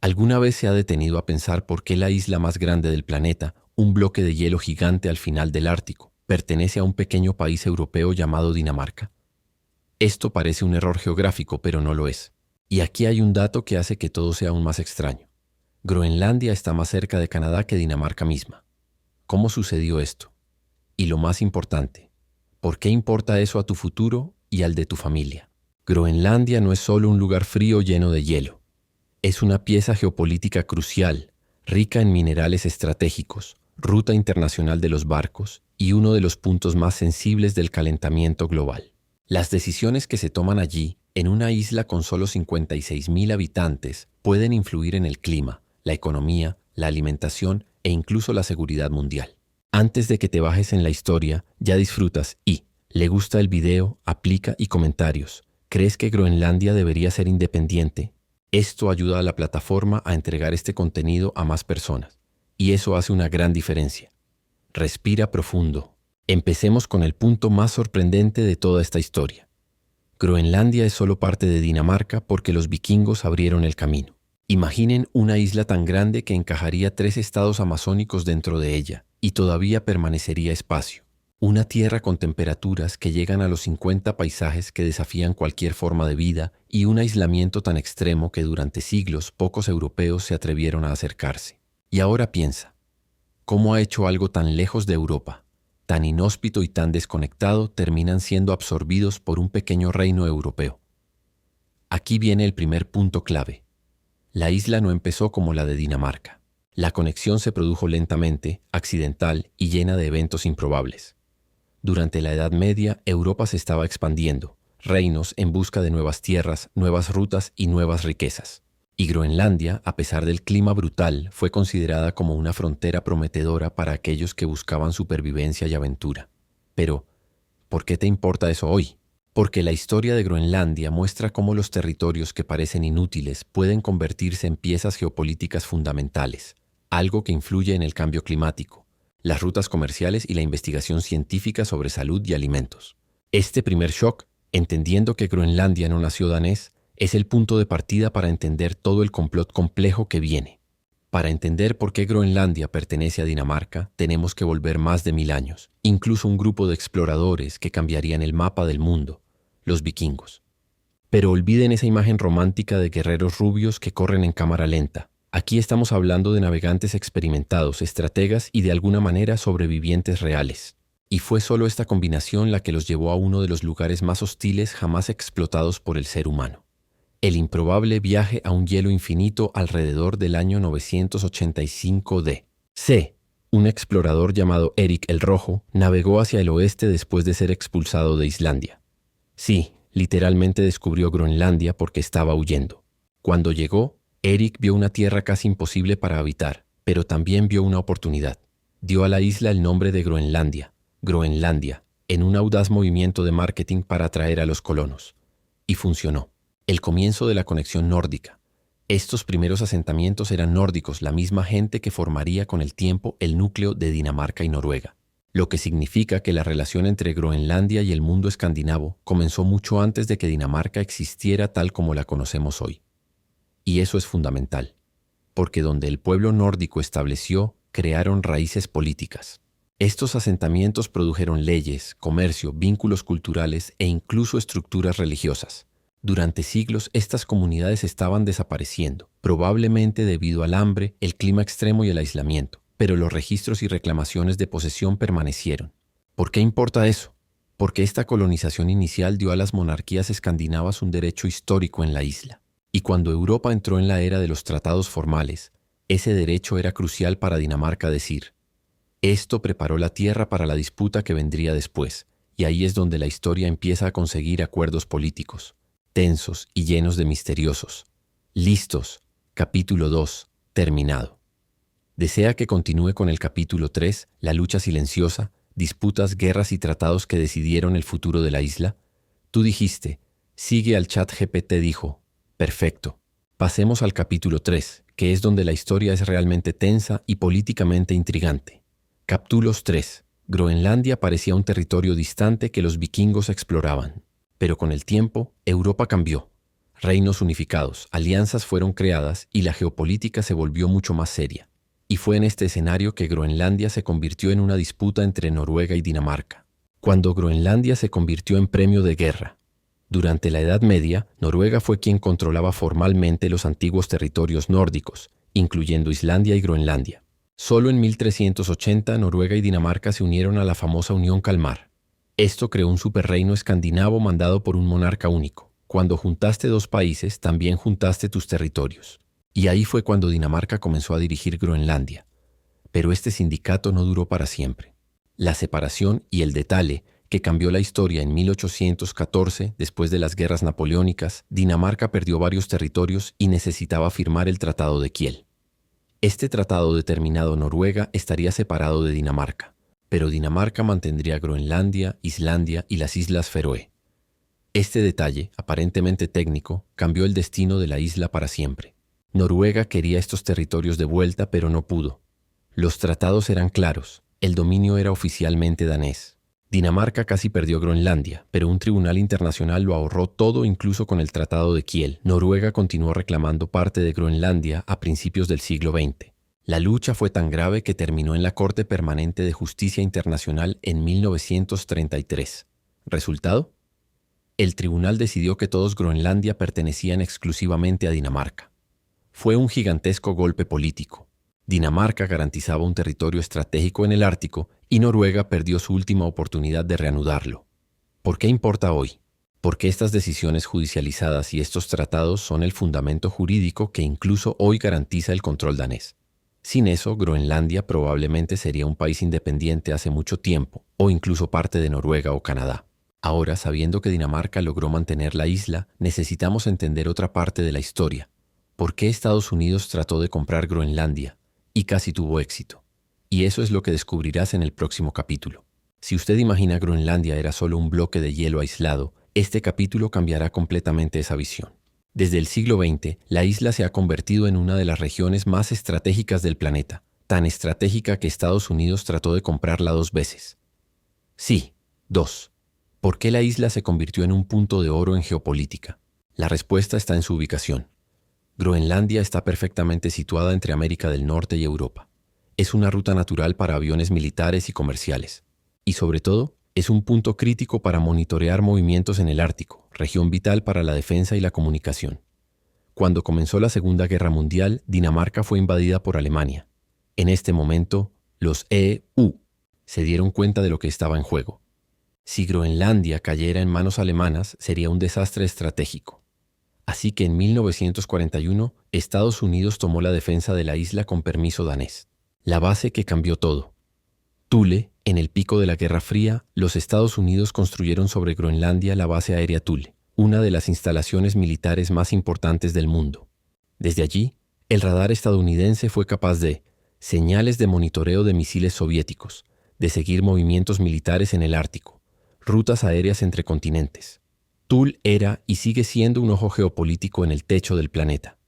¿Alguna vez se ha detenido a pensar por qué la isla más grande del planeta, un bloque de hielo gigante al final del Ártico, pertenece a un pequeño país europeo llamado Dinamarca? Esto parece un error geográfico, pero no lo es. Y aquí hay un dato que hace que todo sea aún más extraño. Groenlandia está más cerca de Canadá que Dinamarca misma. ¿Cómo sucedió esto? Y lo más importante, ¿por qué importa eso a tu futuro y al de tu familia? Groenlandia no es solo un lugar frío lleno de hielo. Es una pieza geopolítica crucial, rica en minerales estratégicos, ruta internacional de los barcos y uno de los puntos más sensibles del calentamiento global. Las decisiones que se toman allí, en una isla con solo 56.000 habitantes, pueden influir en el clima, la economía, la alimentación e incluso la seguridad mundial. Antes de que te bajes en la historia, ya disfrutas y, ¿le gusta el video, aplica y comentarios? ¿Crees que Groenlandia debería ser independiente? Esto ayuda a la plataforma a entregar este contenido a más personas, y eso hace una gran diferencia. Respira profundo. Empecemos con el punto más sorprendente de toda esta historia. Groenlandia es solo parte de Dinamarca porque los vikingos abrieron el camino. Imaginen una isla tan grande que encajaría 3 estados amazónicos dentro de ella, y todavía permanecería espacio. Una tierra con temperaturas que llegan a los 50 paisajes que desafían cualquier forma de vida y un aislamiento tan extremo que durante siglos pocos europeos se atrevieron a acercarse. Y ahora piensa, ¿cómo ha hecho algo tan lejos de Europa, tan inhóspito y tan desconectado, terminan siendo absorbidos por un pequeño reino europeo? Aquí viene el primer punto clave. La isla no empezó como la de Dinamarca. La conexión se produjo lentamente, accidental y llena de eventos improbables. Durante la Edad Media, Europa se estaba expandiendo, reinos en busca de nuevas tierras, nuevas rutas y nuevas riquezas. Y Groenlandia, a pesar del clima brutal, fue considerada como una frontera prometedora para aquellos que buscaban supervivencia y aventura. Pero, ¿por qué te importa eso hoy? Porque la historia de Groenlandia muestra cómo los territorios que parecen inútiles pueden convertirse en piezas geopolíticas fundamentales, algo que influye en el cambio climático, las rutas comerciales y la investigación científica sobre salud y alimentos. Este primer shock, entendiendo que Groenlandia no nació danés, es el punto de partida para entender todo el complot complejo que viene. Para entender por qué Groenlandia pertenece a Dinamarca, tenemos que volver más de 1000 años, incluso un grupo de exploradores que cambiarían el mapa del mundo, los vikingos. Pero olviden esa imagen romántica de guerreros rubios que corren en cámara lenta. Aquí estamos hablando de navegantes experimentados, estrategas y de alguna manera sobrevivientes reales. Y fue solo esta combinación la que los llevó a uno de los lugares más hostiles jamás explotados por el ser humano. El improbable viaje a un hielo infinito alrededor del año 985 d.C. Un explorador llamado Erik el Rojo navegó hacia el oeste después de ser expulsado de Islandia. Sí, literalmente descubrió Groenlandia porque estaba huyendo. Cuando llegó, Erik vio una tierra casi imposible para habitar, pero también vio una oportunidad. Dio a la isla el nombre de Groenlandia, en un audaz movimiento de marketing para atraer a los colonos. Y funcionó. El comienzo de la conexión nórdica. Estos primeros asentamientos eran nórdicos, la misma gente que formaría con el tiempo el núcleo de Dinamarca y Noruega. Lo que significa que la relación entre Groenlandia y el mundo escandinavo comenzó mucho antes de que Dinamarca existiera tal como la conocemos hoy. Y eso es fundamental, porque donde el pueblo nórdico estableció, crearon raíces políticas. Estos asentamientos produjeron leyes, comercio, vínculos culturales e incluso estructuras religiosas. Durante siglos, estas comunidades estaban desapareciendo, probablemente debido al hambre, el clima extremo y el aislamiento, pero los registros y reclamaciones de posesión permanecieron. ¿Por qué importa eso? Porque esta colonización inicial dio a las monarquías escandinavas un derecho histórico en la isla. Y cuando Europa entró en la era de los tratados formales, ese derecho era crucial para Dinamarca decir. Esto preparó la tierra para la disputa que vendría después, y ahí es donde la historia empieza a conseguir acuerdos políticos, tensos y llenos de misteriosos. Listos. Capítulo 2. Terminado. ¿Desea que continúe con el capítulo 3, la lucha silenciosa, disputas, guerras y tratados que decidieron el futuro de la isla? Tú dijiste, sigue al ChatGPT dijo. Perfecto. Pasemos al capítulo 3, que es donde la historia es realmente tensa y políticamente intrigante. Capítulos 3. Groenlandia parecía un territorio distante que los vikingos exploraban. Pero con el tiempo, Europa cambió. Reinos unificados, alianzas fueron creadas y la geopolítica se volvió mucho más seria. Y fue en este escenario que Groenlandia se convirtió en una disputa entre Noruega y Dinamarca. Cuando Groenlandia se convirtió en premio de guerra. Durante la Edad Media, Noruega fue quien controlaba formalmente los antiguos territorios nórdicos, incluyendo Islandia y Groenlandia. Solo en 1380 Noruega y Dinamarca se unieron a la famosa Unión Kalmar. Esto creó un superreino escandinavo mandado por un monarca único. Cuando juntaste dos países, también juntaste tus territorios. Y ahí fue cuando Dinamarca comenzó a dirigir Groenlandia. Pero este sindicato no duró para siempre. La separación y el detalle, que cambió la historia en 1814, después de las guerras napoleónicas, Dinamarca perdió varios territorios y necesitaba firmar el Tratado de Kiel. Este tratado determinado Noruega estaría separado de Dinamarca, pero Dinamarca mantendría Groenlandia, Islandia y las Islas Feroe. Este detalle, aparentemente técnico, cambió el destino de la isla para siempre. Noruega quería estos territorios de vuelta, pero no pudo. Los tratados eran claros, el dominio era oficialmente danés. Dinamarca casi perdió Groenlandia, pero un tribunal internacional lo ahorró todo incluso con el Tratado de Kiel. Noruega continuó reclamando parte de Groenlandia a principios del siglo XX. La lucha fue tan grave que terminó en la Corte Permanente de Justicia Internacional en 1933. ¿Resultado? El tribunal decidió que todos Groenlandia pertenecían exclusivamente a Dinamarca. Fue un gigantesco golpe político. Dinamarca garantizaba un territorio estratégico en el Ártico y Noruega perdió su última oportunidad de reanudarlo. ¿Por qué importa hoy? Porque estas decisiones judicializadas y estos tratados son el fundamento jurídico que incluso hoy garantiza el control danés. Sin eso, Groenlandia probablemente sería un país independiente hace mucho tiempo, o incluso parte de Noruega o Canadá. Ahora, sabiendo que Dinamarca logró mantener la isla, necesitamos entender otra parte de la historia. ¿Por qué Estados Unidos trató de comprar Groenlandia? Y casi tuvo éxito. Y eso es lo que descubrirás en el próximo capítulo. Si usted imagina Groenlandia era solo un bloque de hielo aislado, este capítulo cambiará completamente esa visión. Desde el siglo XX, la isla se ha convertido en una de las regiones más estratégicas del planeta, tan estratégica que Estados Unidos trató de comprarla 2 veces. Sí, 2. ¿Por qué la isla se convirtió en un punto de oro en geopolítica? La respuesta está en su ubicación. Groenlandia está perfectamente situada entre América del Norte y Europa. Es una ruta natural para aviones militares y comerciales. Y sobre todo, es un punto crítico para monitorear movimientos en el Ártico, región vital para la defensa y la comunicación. Cuando comenzó la Segunda Guerra Mundial, Dinamarca fue invadida por Alemania. En este momento, los EU se dieron cuenta de lo que estaba en juego. Si Groenlandia cayera en manos alemanas, sería un desastre estratégico. Así que en 1941, Estados Unidos tomó la defensa de la isla con permiso danés. La base que cambió todo. Thule, en el pico de la Guerra Fría, los Estados Unidos construyeron sobre Groenlandia la base aérea Thule, una de las instalaciones militares más importantes del mundo. Desde allí, el radar estadounidense fue capaz de señales de monitoreo de misiles soviéticos, de seguir movimientos militares en el Ártico, rutas aéreas entre continentes. Thule era y sigue siendo un ojo geopolítico en el techo del planeta.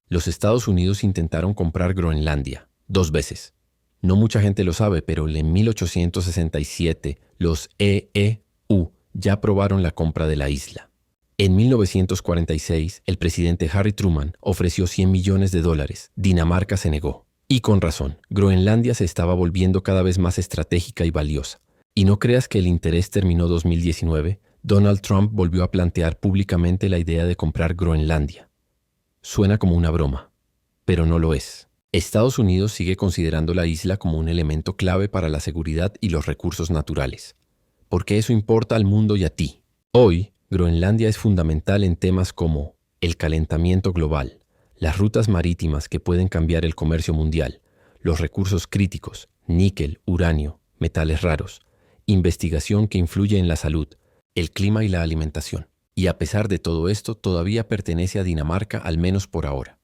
Los Estados Unidos intentaron comprar Groenlandia 2 veces. No mucha gente lo sabe, pero en 1867 los EU ya aprobaron la compra de la isla. En 1946, el presidente Harry Truman ofreció $100 millones. Dinamarca se negó. Y con razón, Groenlandia se estaba volviendo cada vez más estratégica y valiosa. Y no creas que el interés terminó 2019. Donald Trump volvió a plantear públicamente la idea de comprar Groenlandia. Suena como una broma, pero no lo es. Estados Unidos sigue considerando la isla como un elemento clave para la seguridad y los recursos naturales, porque eso importa al mundo y a ti. Hoy, Groenlandia es fundamental en temas como el calentamiento global, las rutas marítimas que pueden cambiar el comercio mundial, los recursos críticos, níquel, uranio, metales raros, investigación que influye en la salud, el clima y la alimentación. Y a pesar de todo esto, todavía pertenece a Dinamarca, al menos por ahora.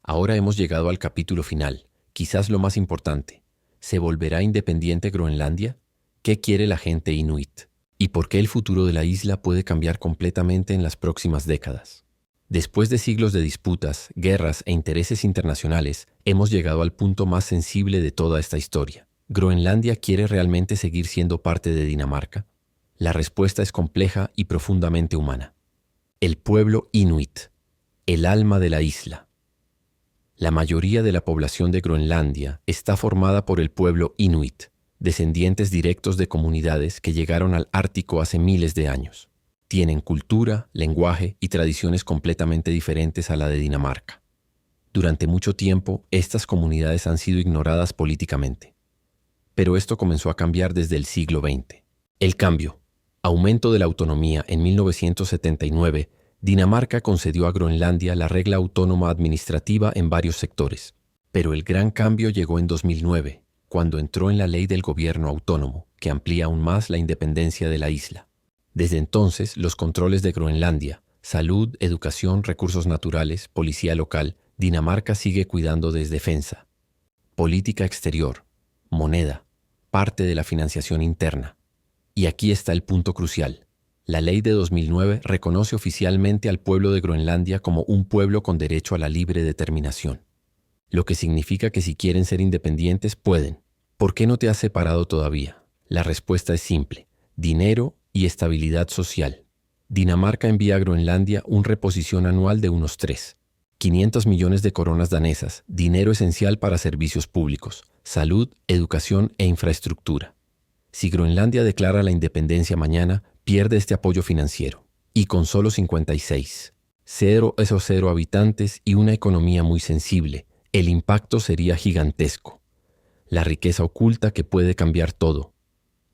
Ahora hemos llegado al capítulo final, quizás lo más importante. ¿Se volverá independiente Groenlandia? ¿Qué quiere la gente inuit? ¿Y por qué el futuro de la isla puede cambiar completamente en las próximas décadas? Después de siglos de disputas, guerras e intereses internacionales, hemos llegado al punto más sensible de toda esta historia. ¿Groenlandia quiere realmente seguir siendo parte de Dinamarca? La respuesta es compleja y profundamente humana. El pueblo inuit. El alma de la isla. La mayoría de la población de Groenlandia está formada por el pueblo inuit, descendientes directos de comunidades que llegaron al Ártico hace miles de años. Tienen cultura, lenguaje y tradiciones completamente diferentes a la de Dinamarca. Durante mucho tiempo, estas comunidades han sido ignoradas políticamente. Pero esto comenzó a cambiar desde el siglo XX. El cambio. Aumento de la autonomía. En 1979, Dinamarca concedió a Groenlandia la regla autónoma administrativa en varios sectores. Pero el gran cambio llegó en 2009, cuando entró en la ley del gobierno autónomo, que amplía aún más la independencia de la isla. Desde entonces, los controles de Groenlandia, salud, educación, recursos naturales, policía local, Dinamarca sigue cuidando desde defensa, política exterior, moneda, parte de la financiación interna. Y aquí está el punto crucial. La ley de 2009 reconoce oficialmente al pueblo de Groenlandia como un pueblo con derecho a la libre determinación. Lo que significa que si quieren ser independientes, pueden. ¿Por qué no te has separado todavía? La respuesta es simple: dinero y estabilidad social. Dinamarca envía a Groenlandia una reposición anual de unos 500 millones de coronas danesas, dinero esencial para servicios públicos, salud, educación e infraestructura. Si Groenlandia declara la independencia mañana, pierde este apoyo financiero. Y con solo 0 habitantes y una economía muy sensible, el impacto sería gigantesco. La riqueza oculta que puede cambiar todo.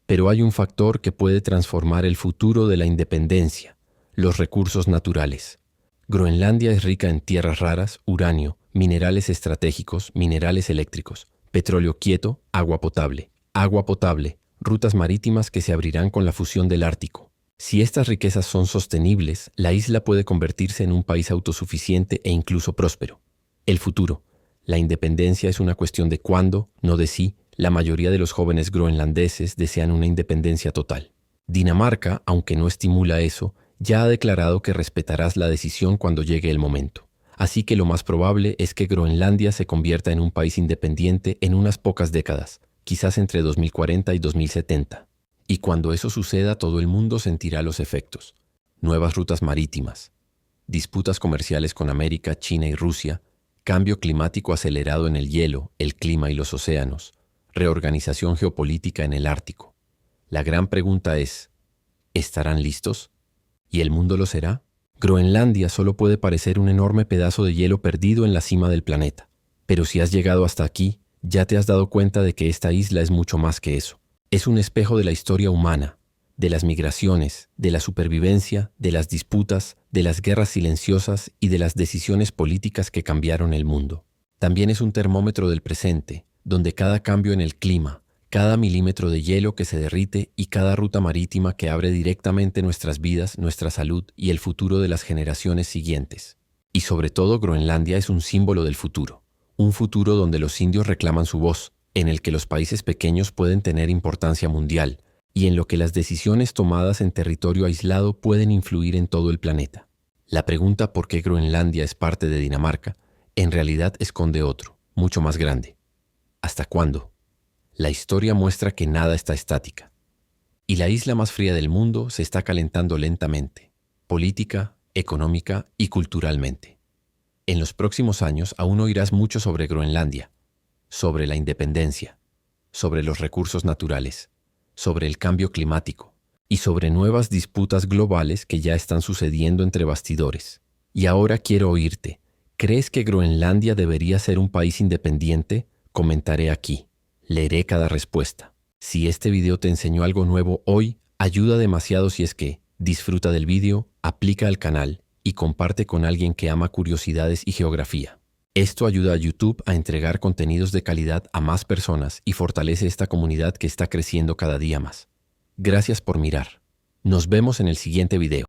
Pero hay un factor que puede transformar el futuro de la independencia: los recursos naturales. Groenlandia es rica en tierras raras, uranio, minerales estratégicos, minerales eléctricos, petróleo quieto, agua potable, rutas marítimas que se abrirán con la fusión del Ártico. Si estas riquezas son sostenibles, la isla puede convertirse en un país autosuficiente e incluso próspero. El futuro. La independencia es una cuestión de cuándo, no de si. La mayoría de los jóvenes groenlandeses desean una independencia total. Dinamarca, aunque no estimula eso, ya ha declarado que respetarás la decisión cuando llegue el momento. Así que lo más probable es que Groenlandia se convierta en un país independiente en unas pocas décadas, quizás entre 2040 y 2070. Y cuando eso suceda, todo el mundo sentirá los efectos. Nuevas rutas marítimas, disputas comerciales con América, China y Rusia, cambio climático acelerado en el hielo, el clima y los océanos, reorganización geopolítica en el Ártico. La gran pregunta es: ¿estarán listos? ¿Y el mundo lo será? Groenlandia solo puede parecer un enorme pedazo de hielo perdido en la cima del planeta. Pero si has llegado hasta aquí, ya te has dado cuenta de que esta isla es mucho más que eso. Es un espejo de la historia humana, de las migraciones, de la supervivencia, de las disputas, de las guerras silenciosas y de las decisiones políticas que cambiaron el mundo. También es un termómetro del presente, donde cada cambio en el clima, cada milímetro de hielo que se derrite y cada ruta marítima que abre directamente nuestras vidas, nuestra salud y el futuro de las generaciones siguientes. Y sobre todo, Groenlandia es un símbolo del futuro. Un futuro donde los indios reclaman su voz, en el que los países pequeños pueden tener importancia mundial y en lo que las decisiones tomadas en territorio aislado pueden influir en todo el planeta. La pregunta por qué Groenlandia es parte de Dinamarca en realidad esconde otro, mucho más grande. ¿Hasta cuándo? La historia muestra que nada está estática. Y la isla más fría del mundo se está calentando lentamente, política, económica y culturalmente. En los próximos años aún oirás mucho sobre Groenlandia, sobre la independencia, sobre los recursos naturales, sobre el cambio climático y sobre nuevas disputas globales que ya están sucediendo entre bastidores. Y ahora quiero oírte. ¿Crees que Groenlandia debería ser un país independiente? Comentaré aquí. Leeré cada respuesta. Si este video te enseñó algo nuevo hoy, ayuda demasiado si es que disfruta del video, aplica al canal y comparte con alguien que ama curiosidades y geografía. Esto ayuda a YouTube a entregar contenidos de calidad a más personas y fortalece esta comunidad que está creciendo cada día más. Gracias por mirar. Nos vemos en el siguiente video.